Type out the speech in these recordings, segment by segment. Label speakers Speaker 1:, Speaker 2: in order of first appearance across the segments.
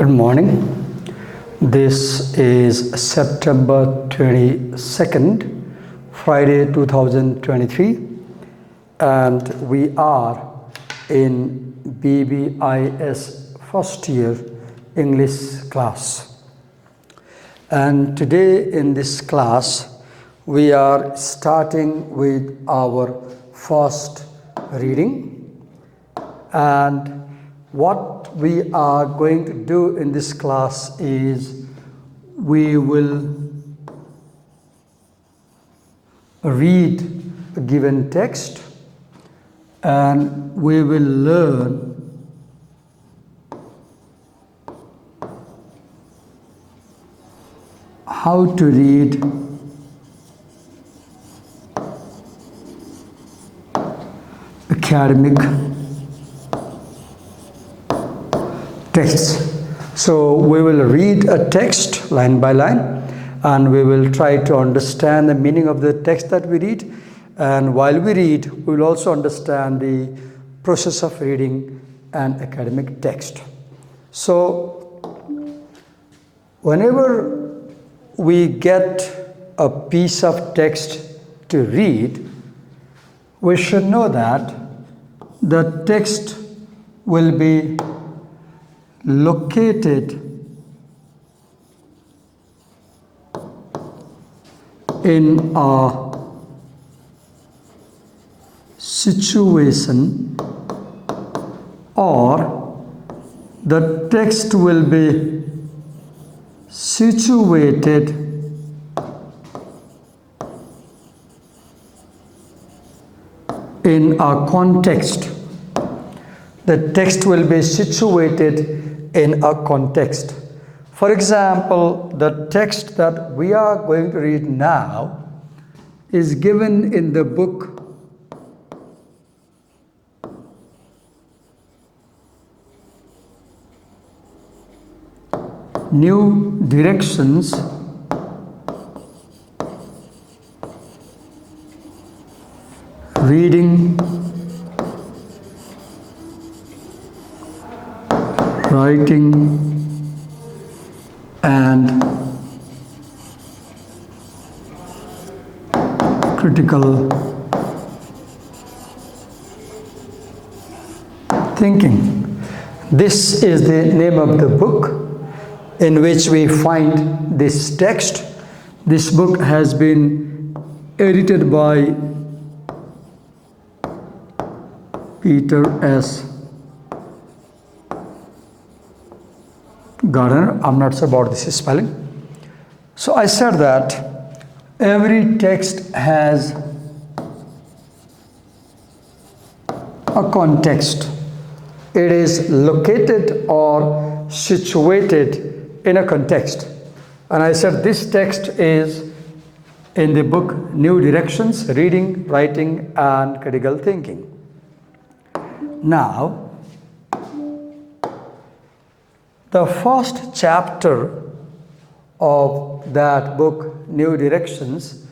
Speaker 1: Good morning. This is September 22nd, Friday 2023, and we are in BBIS first year English class. And today in this class, we are starting with our first reading, and what we are going to do in this class is we will read a given text and we will learn how to read academic texts. So we will read a text line by line and we will try to understand the meaning of the text that we read, and while we read we will also understand the process of reading an academic text. So whenever we get a piece of text to read, we should know that the text will be located in a situation, or the text will be situated in a context. The text will be situated in a context. For example, the text that we are going to read now is given in the book New Directions Reading, Writing and Critical Thinking. This is the name of the book in which we find this text. This book has been edited by Peter S. Gardner. I'm not sure about this spelling. So I said that every text has a context. It is located or situated in a context. And I said this text is in the book New Directions, Reading, Writing and Critical Thinking. Now, the first chapter of that book, New Directions,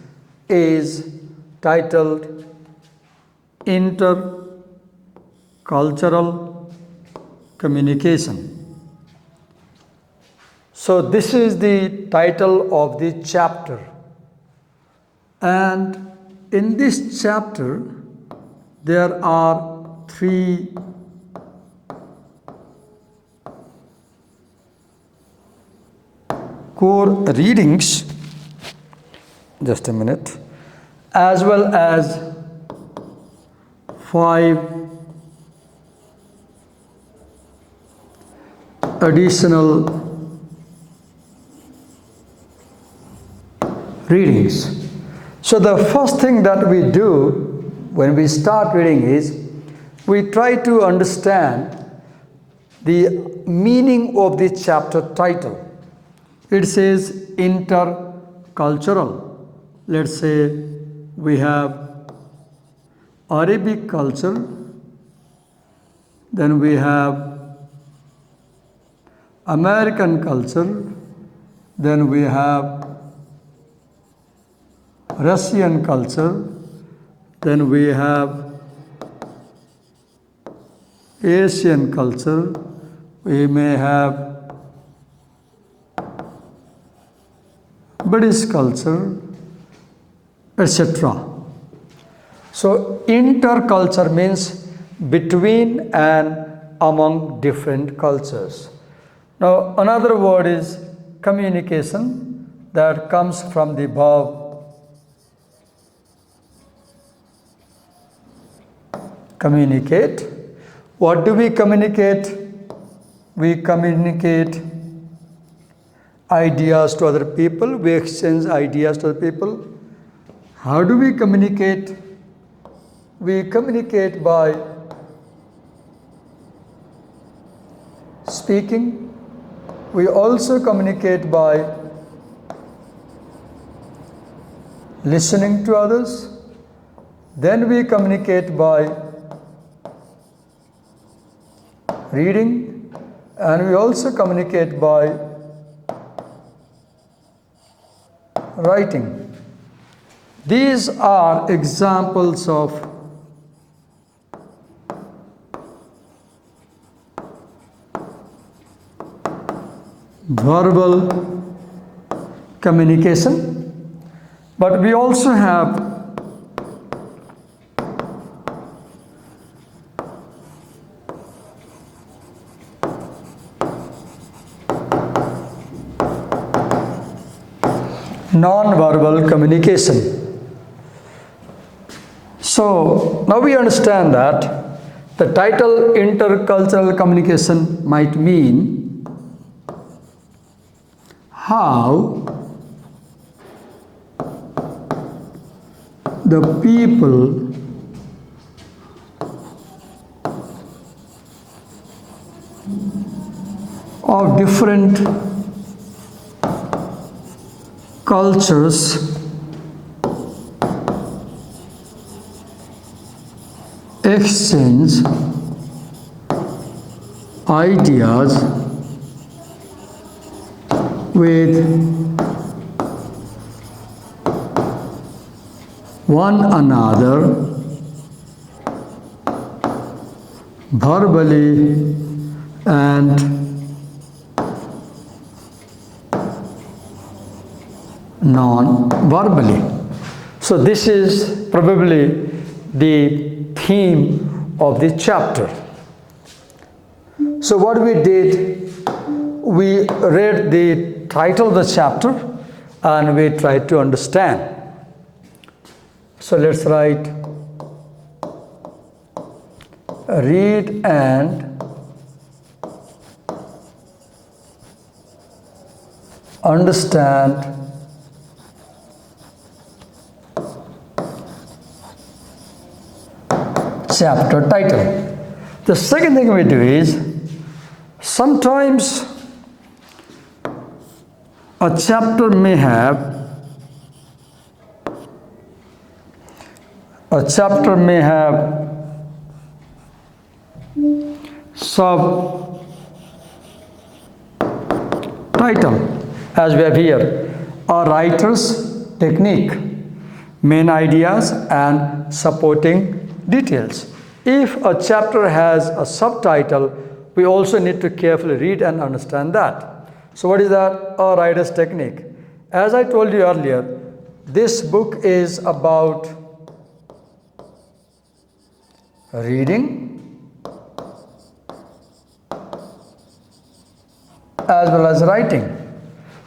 Speaker 1: is titled Intercultural Communication. So this is the title of the chapter. And in this chapter, there are three core readings, just a minute, as well as 5 additional readings. So the first thing that we do when we start reading is we try to understand the meaning of the chapter title. It says intercultural. Let's say we have Arabic culture, then we have American culture, then we have Russian culture, then we have Asian culture, we may have Buddhist culture, etc. So interculture means between and among different cultures. Now another word is communication, that comes from the verb communicate. What do we communicate? We communicate ideas to other people. We exchange ideas to other people. How do we communicate? We communicate by speaking. We also communicate by listening to others. Then we communicate by reading, and we also communicate by writing. These are examples of verbal communication, but we also have non-verbal communication. So now we understand that the title intercultural communication might mean how the people of different cultures exchange ideas with one another verbally and non-verbally. So this is probably the theme of the chapter. So what we did, we read the title of the chapter and we tried to understand. So let's write read and understand chapter title. The second thing we do is sometimes a chapter may have subtitle, as we have here, a writer's technique, main ideas and supporting details. If a chapter has a subtitle, we also need to carefully read and understand that. So what is that? A writer's technique. As I told you earlier, this book is about reading as well as writing.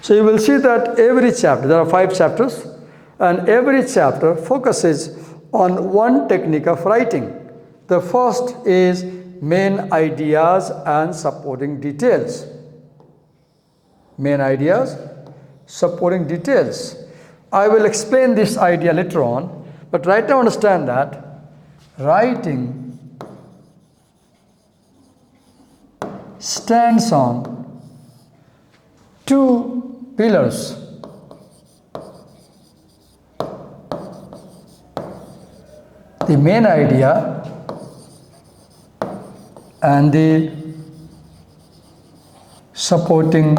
Speaker 1: So you will see that every chapter, there are 5 chapters, and every chapter focuses on one technique of writing. The first is main ideas and supporting details. Main ideas, supporting details. I will explain this idea later on, but right now understand that writing stands on 2 pillars. The main idea and the supporting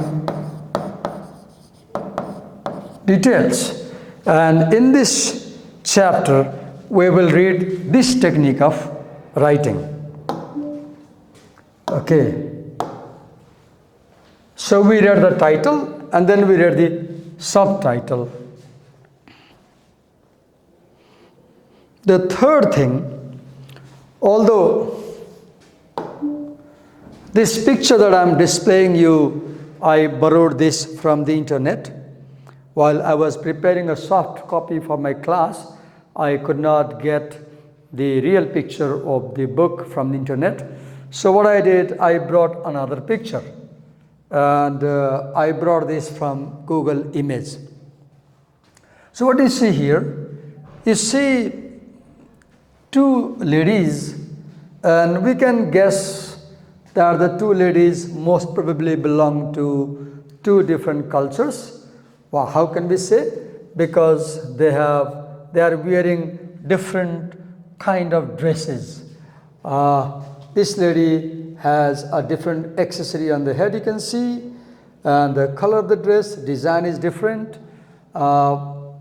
Speaker 1: details. And in this chapter, we will read this technique of writing. Okay. So we read the title and then we read the subtitle. The third thing, although this picture that I'm displaying you, I borrowed this from the internet. While I was preparing a soft copy for my class, I could not get the real picture of the book from the internet. So what I did, I brought another picture. And I brought this from Google Image. So what do you see here? You see two ladies, and we can guess that the two ladies most probably belong to two different cultures. Well, how can we say? Because they are wearing different kind of dresses. This lady has a different accessory on the head, you can see, and the color of the dress, design is different.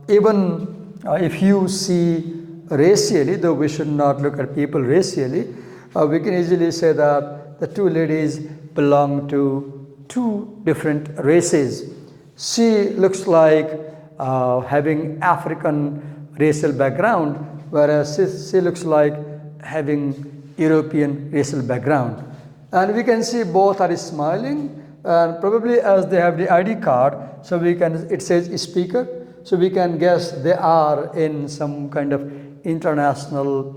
Speaker 1: Even if you see racially, though we should not look at people racially, we can easily say that the two ladies belong to two different races. She looks like having African racial background, whereas she looks like having European racial background. And we can see both are smiling, and probably as they have the ID card, so it says speaker, so we can guess they are in some kind of international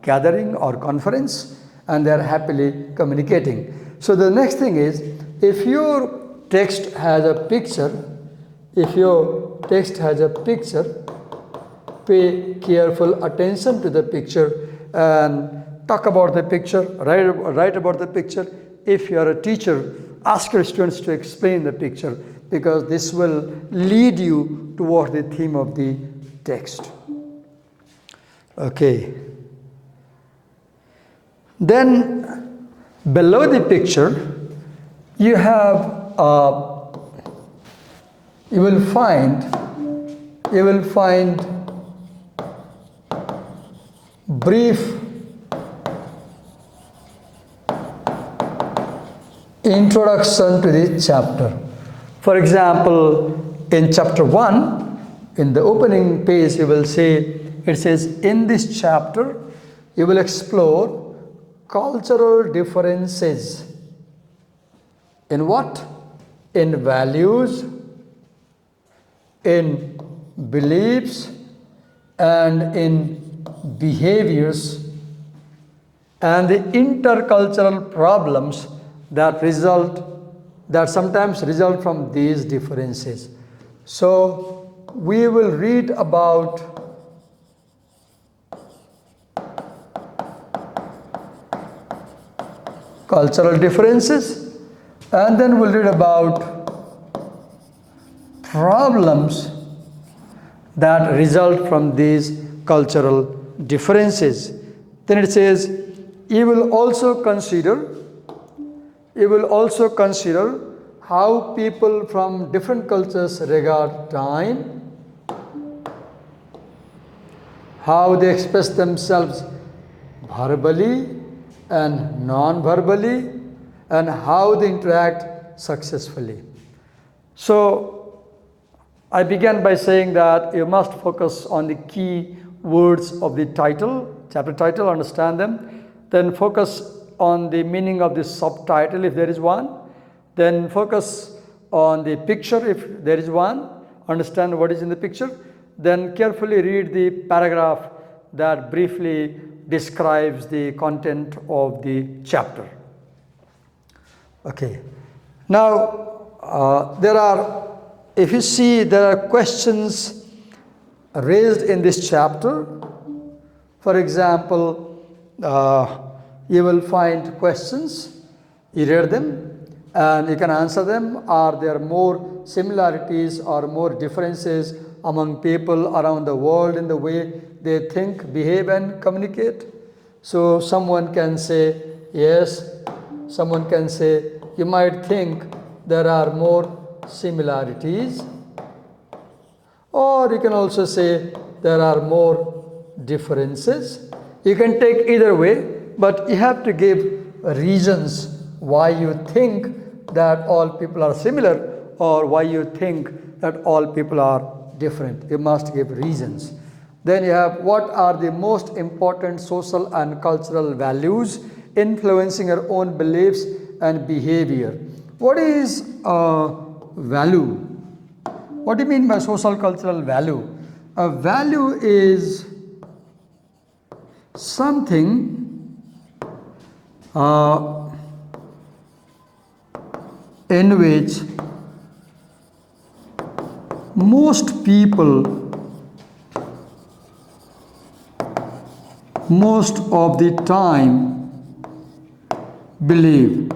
Speaker 1: gathering or conference, and they are happily communicating. So the next thing is, if your text has a picture, pay careful attention to the picture and talk about the picture, write about the picture. If you are a teacher, ask your students to explain the picture, because this will lead you toward the theme of the text. Okay. Then below the picture, you will find brief introduction to the chapter. For example, in chapter 1, in the opening page, you will see, it says, in this chapter, you will explore cultural differences. In what? In values, in beliefs, and in behaviors, and the intercultural problems that sometimes result from these differences. So we will read about cultural differences, and then we'll read about problems that result from these cultural differences. Then it says, you will also consider how people from different cultures regard time, how they express themselves verbally and non-verbally, and how they interact successfully. So I began by saying that you must focus on the key words of the title, chapter title, understand them. Then focus on the meaning of the subtitle, if there is one. Then focus on the picture, if there is one. Understand what is in the picture. Then carefully read the paragraph that briefly describes the content of the chapter. Okay. Now, if you see, there are questions raised in this chapter. For example, you will find questions, you read them, and you can answer them. Are there more similarities or more differences among people around the world in the way they think, behave, and communicate? So someone can say yes, someone can say you might think there are more similarities, or you can also say there are more differences. You can take either way, but you have to give reasons why you think that all people are similar or why you think that all people are different. You must give reasons. Then you have what are the most important social and cultural values influencing your own beliefs and behavior. What is value? What do you mean by social cultural value? A value is something in which most people, most of the time, believe.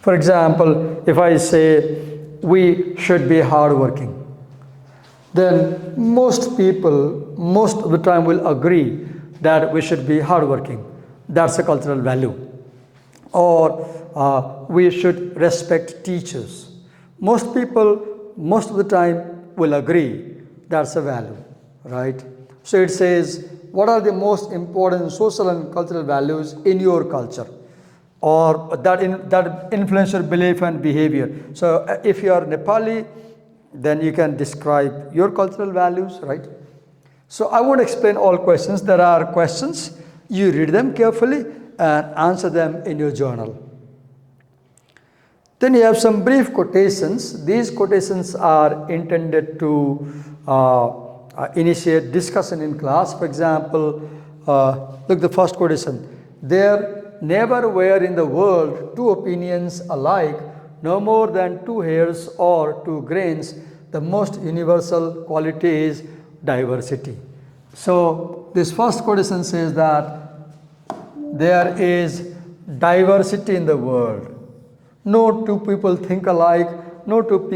Speaker 1: For example, if I say we should be hardworking, then most people, most of the time will agree that we should be hardworking. That's a cultural value. Or we should respect teachers. Most people, most of the time will agree that's a value, right? So it says, what are the most important social and cultural values in your culture? Or that influence your belief and behavior. So if you are Nepali, then you can describe your cultural values, right? So I won't explain all questions. There are questions. You read them carefully and answer them in your journal. Then you have some brief quotations. These quotations are intended to initiate discussion in class. For example, look the first quotation. There never were in the world two opinions alike, no more than two hairs or two grains. The most universal quality is diversity. So this first quotation says that there is diversity in the world. No two people think alike, no two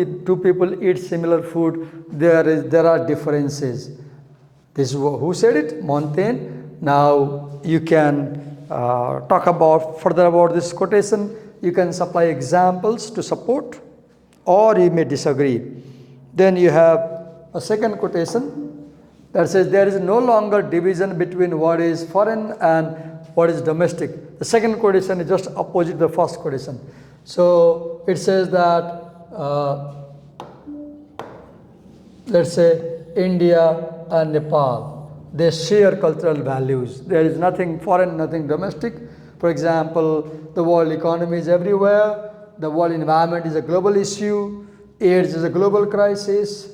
Speaker 1: people eat similar food. There are differences. This is who said it? Montaigne. Now you can talk further about this quotation. You can supply examples to support, or you may disagree. Then you have a second quotation that says there is no longer division between what is foreign and what is domestic. The second quotation is just opposite to the first quotation. So it says that let's say India and Nepal, they share cultural values. There is nothing foreign, nothing domestic. For example, the world economy is everywhere. The world environment is a global issue. AIDS is a global crisis.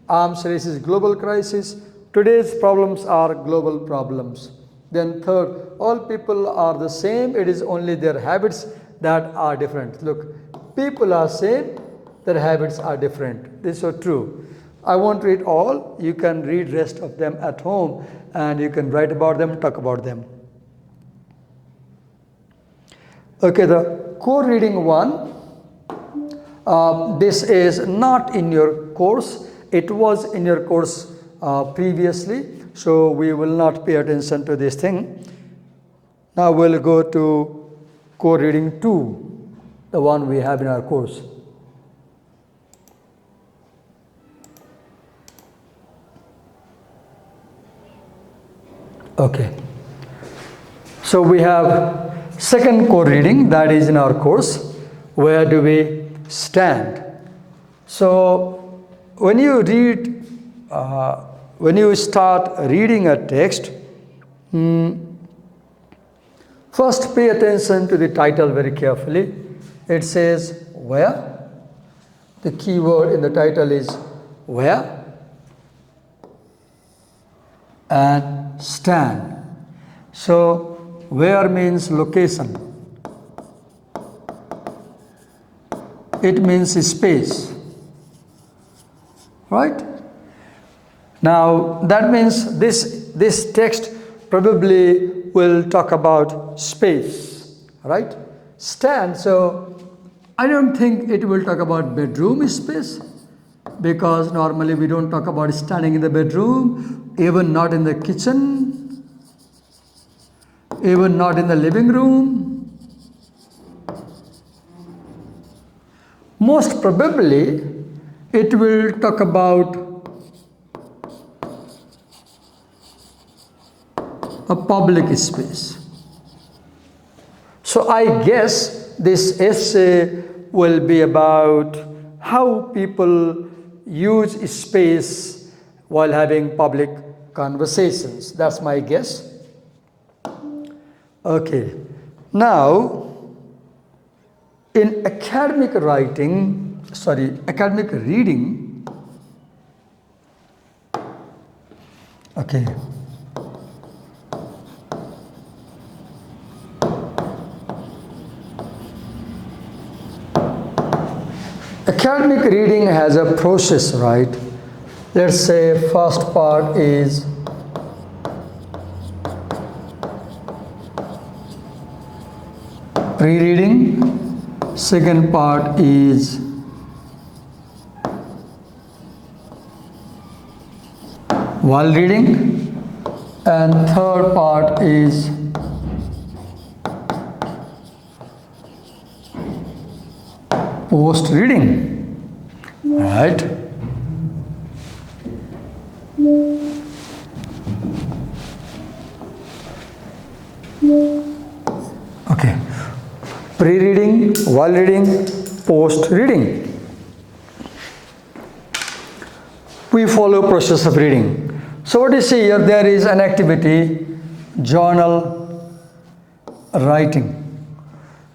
Speaker 1: Arms race is global crisis. Today's problems are global problems. Then third, all people are the same. It is only their habits that are different. Look, people are same, their habits are different. This is so true. I won't read all. You can read rest of them at home and you can write about them, talk about them. Okay, the core reading one. This is not in your course. It was in your course previously. So we will not pay attention to this thing. Now we'll go to core reading 2, the one we have in our course. Okay. So we have second core reading that is in our course. Where do we stand? So when you read, when you start reading a text, first pay attention to the title very carefully. It says where. The key word in the title is where and stand. So where means location. It means space. Right? Now that means this text probably will talk about space, right? Stand, so I don't think it will talk about bedroom space, because normally we don't talk about standing in the bedroom, even not in the kitchen, even not in the living room. Most probably it will talk about a public space. So I guess this essay will be about how people use space while having public conversations. That's my guess. Okay. Now, in academic reading, okay. Academic reading has a process, right? Let's say first part is pre-reading, second part is while reading, and third part is post reading, right? Okay, pre-reading, while reading, post reading. We follow process of reading. So what you see here, there is an activity, journal writing.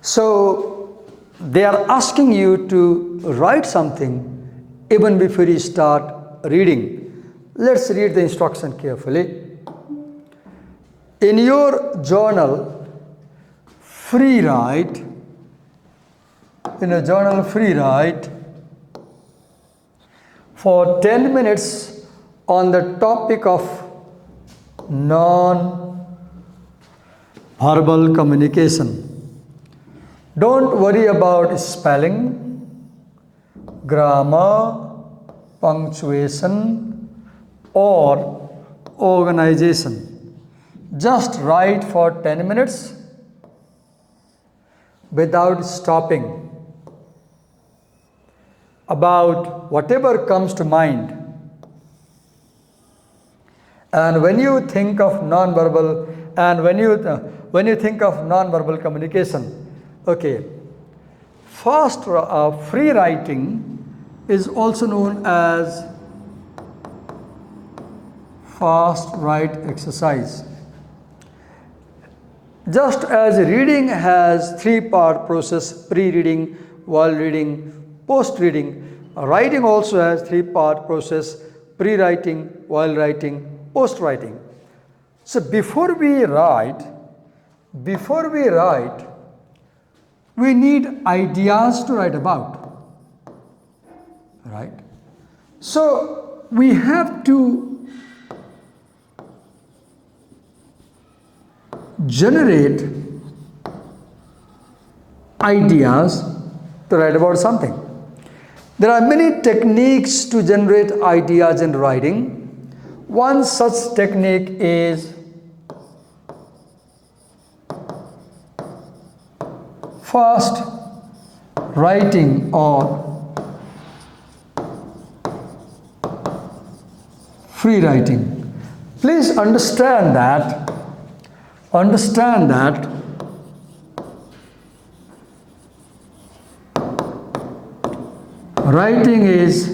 Speaker 1: So they are asking you to write something even before you start reading. Let's read the instruction carefully. In your journal, free write, for 10 minutes on the topic of non-verbal communication. Don't worry about spelling, grammar, punctuation, or organization. Just write for 10 minutes without stopping about whatever comes to mind. And when you think of non-verbal communication, okay, fast free writing is also known as fast write exercise. Just as reading has three-part process, pre-reading, while reading, post-reading, writing also has three-part process, pre-writing, while writing, post-writing. So before we write, we need ideas to write about, right? So we have to generate ideas to write about something. There are many techniques to generate ideas in writing. One such technique is fast writing or free writing. Please understand that writing is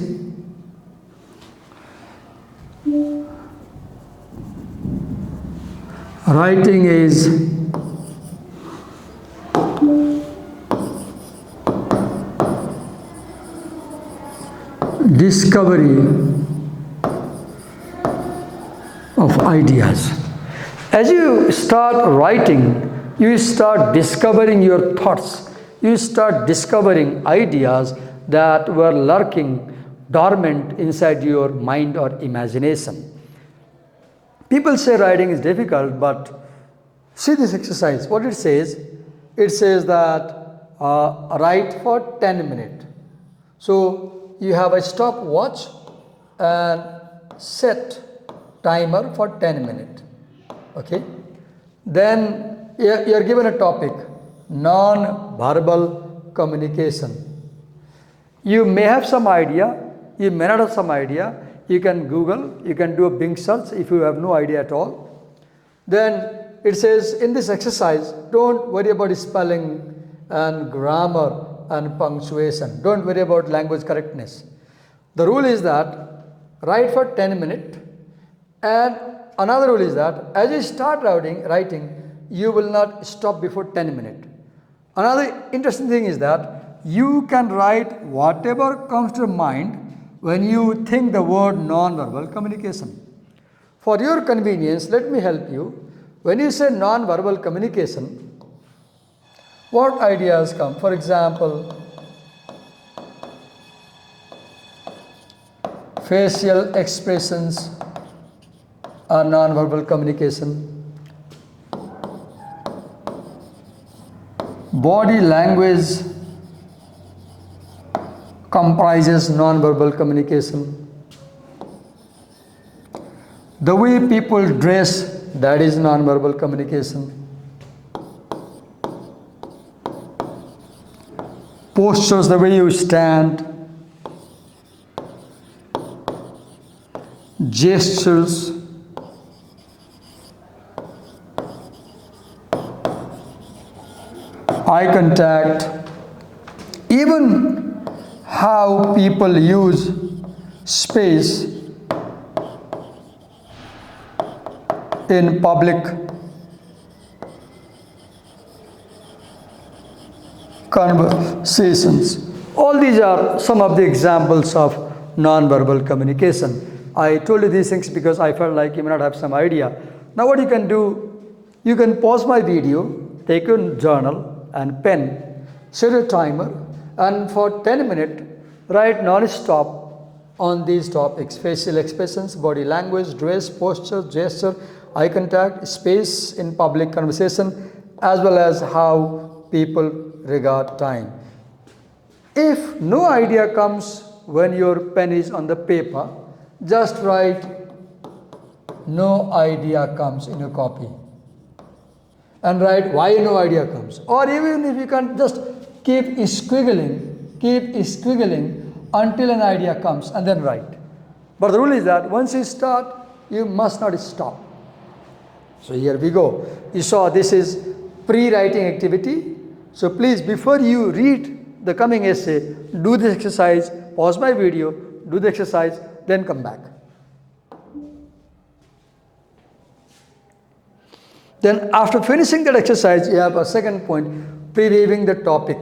Speaker 1: discovery of ideas. As you start writing, you start discovering your thoughts. You start discovering ideas that were lurking dormant inside your mind or imagination. People say writing is difficult, but see this exercise. What it says that write for 10 minutes. So you have a stopwatch and set timer for 10 minutes. Okay. Then you are given a topic, non-verbal communication. You may have some idea, you may not have some idea. You can Google, you can do a Bing search if you have no idea at all. Then it says in this exercise, don't worry about spelling and grammar, and punctuation. Don't worry about language correctness. The rule is that write for 10 minutes, and another rule is that as you start writing, you will not stop before 10 minutes. Another interesting thing is that you can write whatever comes to your mind when you think the word non-verbal communication. For your convenience, let me help you. When you say non-verbal communication, what ideas come? For example, facial expressions are non-verbal communication. Body language comprises non-verbal communication. The way people dress, that is non-verbal communication. Postures, the way you stand. Gestures. Eye contact. Even how people use space in public conversations. All these are some of the examples of non-verbal communication. I told you these things because I felt like you may not have some idea. Now what you can do, you can pause my video, take your journal and pen, set a timer, and for 10 minutes write non-stop on these topics: facial expressions, body language, dress, posture, gesture, eye contact, space in public conversation, as well as how people regard time. If no idea comes when your pen is on the paper, just write no idea comes in your copy and write why no idea comes. Or even if you can just keep squiggling until an idea comes and then write. But the rule is that once you start, you must not stop. So here we go. You saw this is pre-writing activity. So please, before you read the coming essay, do this exercise, pause my video, do the exercise, then come back. Then after finishing that exercise, you have a second point, previewing the topic.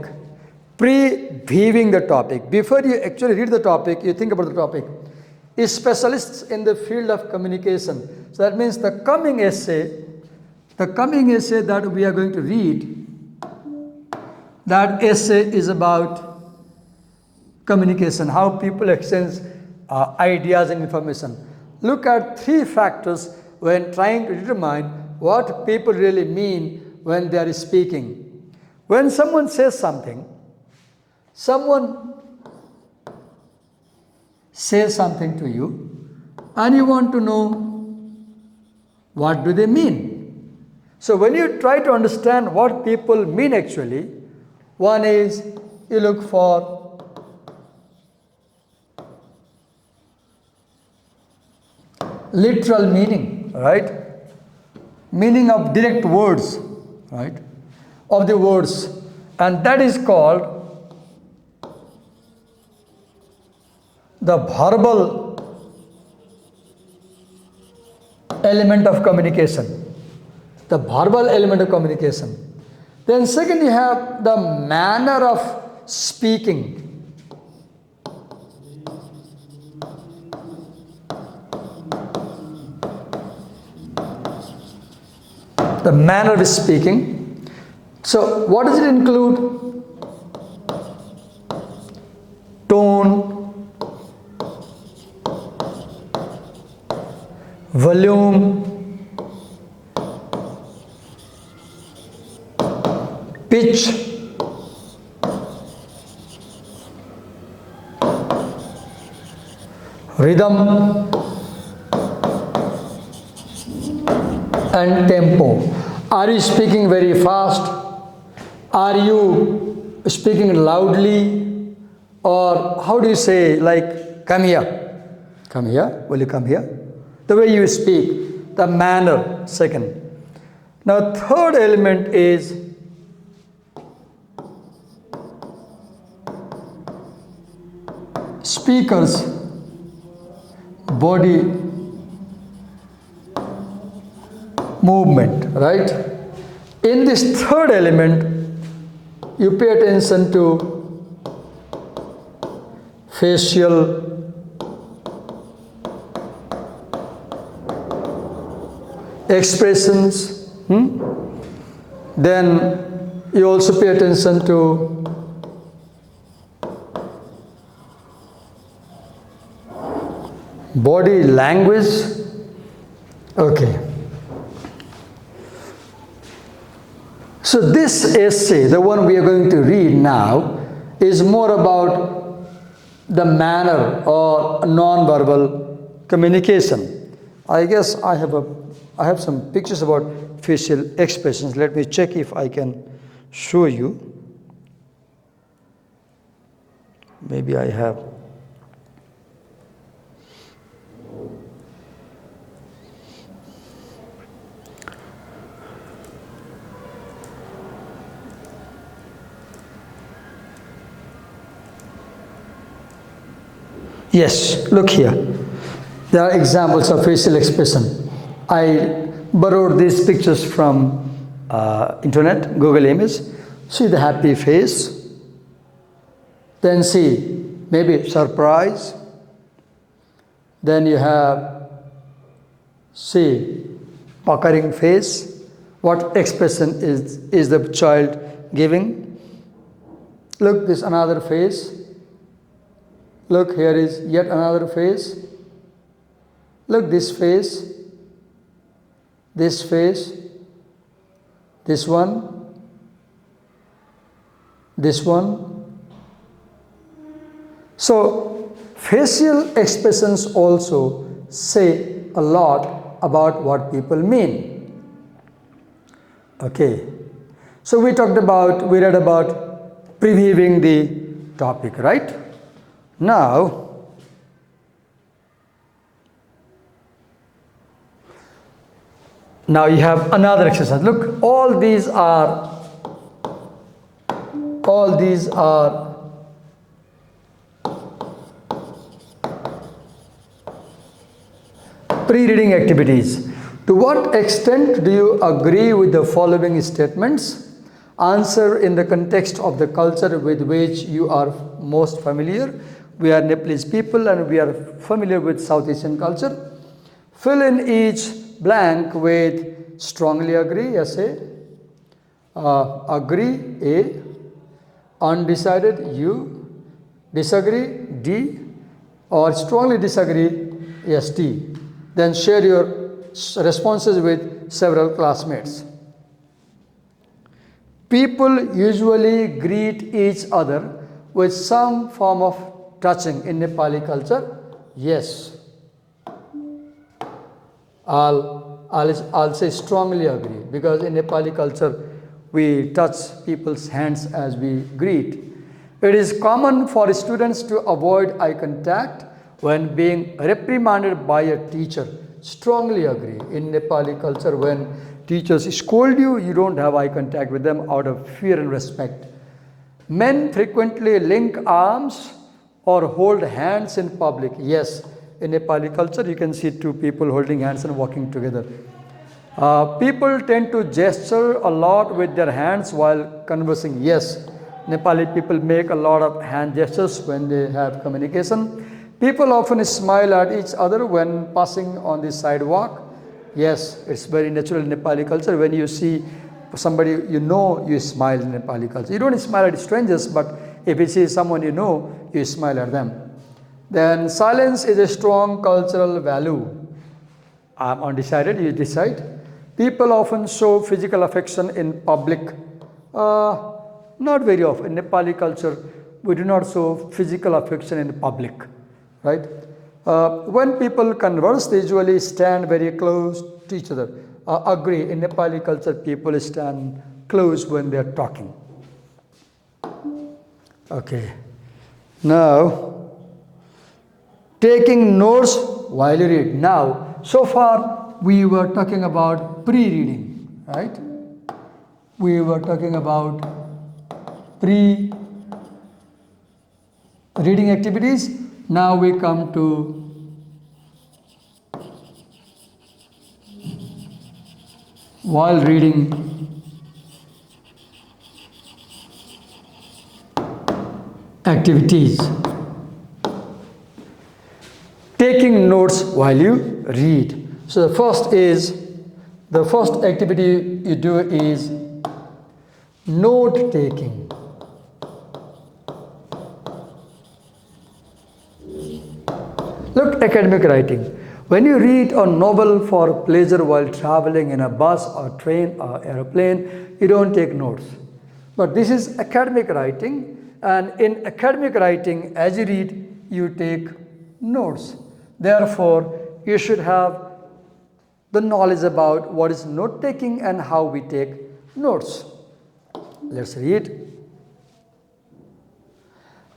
Speaker 1: Previewing the topic. Before you actually read the topic, you think about the topic. Specialists in the field of communication. So that means the coming essay that we are going to read, that essay is about communication, how people exchange ideas and information. Look at 3 factors when trying to determine what people really mean when they are speaking. When someone says something, to you and you want to know what do they mean. So when you try to understand what people mean actually, one is you look for literal meaning, right? Meaning of direct words, right? Of the words, and that is called the verbal element of communication. The verbal element of communication. Then second, you have the manner of speaking. The manner of speaking. So what does it include? Tone, volume, pitch, rhythm, and tempo. Are you speaking very fast? Are you speaking loudly? Or how do you say, like, come here? Come here? Will you come here? The way you speak, the manner, second. Now, third element is speaker's body movement, right? In this third element, you pay attention to facial expressions. Then you also pay attention to body language. Okay. So this essay, the one we are going to read now, is more about the manner or non-verbal communication. I guess I have some pictures about facial expressions. Let me check if I can show you. Maybe I have. Yes, look here. There are examples of facial expression. I borrowed these pictures from internet, Google Image. See the happy face. Then see maybe surprise. Then you have, see, puckering face. What expression is the child giving? Look, this another face. Look, here is yet another face. Look, this face, this face, this one, this one. So, facial expressions also say a lot about what people mean. Okay. So, we read about previewing the topic, right? Now, you have another exercise. Look, all these are pre-reading activities. To what extent do you agree with the following statements? Answer in the context of the culture with which you are most familiar. We are Nepalese people and we are familiar with South Asian culture. Fill in each blank with strongly agree, essay. Agree, A. Undecided, U. Disagree, D. Or strongly disagree, yes, D. Then share your responses with several classmates. People usually greet each other with some form of touching in Nepali culture. Yes. I'll say strongly agree, because in Nepali culture we touch people's hands as we greet. It is common for students to avoid eye contact when being reprimanded by a teacher. Strongly agree. In Nepali culture, when teachers scold you, you don't have eye contact with them out of fear and respect. Men frequently link arms or hold hands in public. Yes, in Nepali culture, you can see two people holding hands and walking together. People tend to gesture a lot with their hands while conversing. Yes, Nepali people make a lot of hand gestures when they have communication. People often smile at each other when passing on the sidewalk. Yes, it's very natural in Nepali culture. When you see somebody you know, you smile in Nepali culture. You don't smile at strangers, but if you see someone you know, you smile at them. Then silence is a strong cultural value. I'm undecided, you decide. People often show physical affection in public. Not very often. In Nepali culture, we do not show physical affection in public, right? When people converse, they usually stand very close to each other. Agree, in Nepali culture, people stand close when they are talking. Okay. Now, taking notes while you read. Now, so far we were talking about pre-reading, right? We were talking about pre-reading activities. Now we come to while reading activities. Taking notes while you read. So the first activity you do is note taking. Look, academic writing. When you read a novel for pleasure while traveling in a bus or train or aeroplane, you don't take notes. But this is academic writing, and in academic writing, as you read, you take notes. Therefore, you should have the knowledge about what is note taking and how we take notes. Let's read.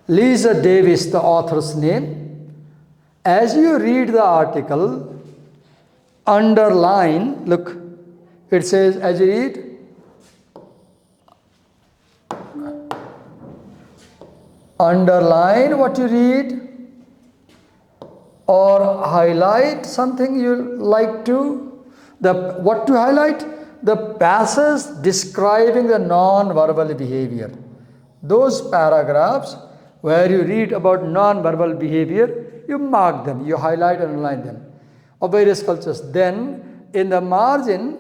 Speaker 1: Lisa Davis, the author's name. As you read the article, underline, look, it says as you read, underline what you read or highlight something you like to. What to highlight? The passage describing the non-verbal behavior. Those paragraphs where you read about non-verbal behavior, you mark them, you highlight and underline them of various cultures. Then in the margin,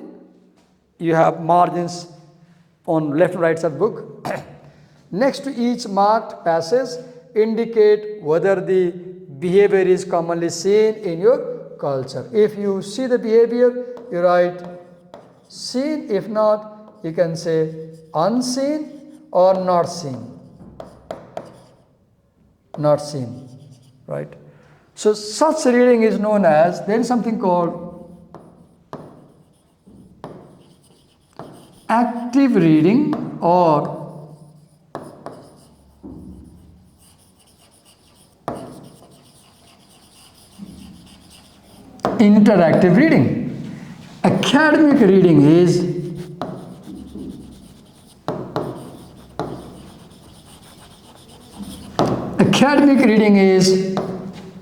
Speaker 1: you have margins on left and right side of the book. Next to each marked passage, indicate whether the behavior is commonly seen in your culture. If you see the behavior, you write seen. If not, you can say unseen or not seen. Not seen, right? So such reading is known as, there is something called active reading or interactive reading. Academic reading is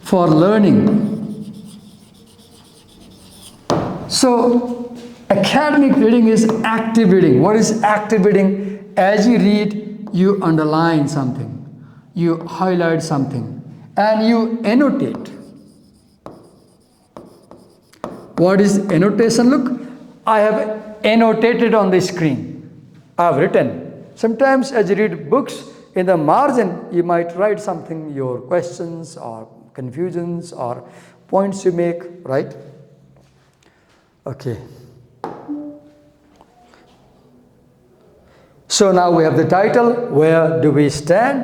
Speaker 1: for learning. So academic reading is active reading. What is active reading? As you read, you underline something, you highlight something, and you annotate. What is annotation? Look, I have annotated on the screen. I have written. Sometimes as you read books, in the margin, you might write something, your questions or confusions or points you make, right? Okay. So now we have the title, Where Do We Stand?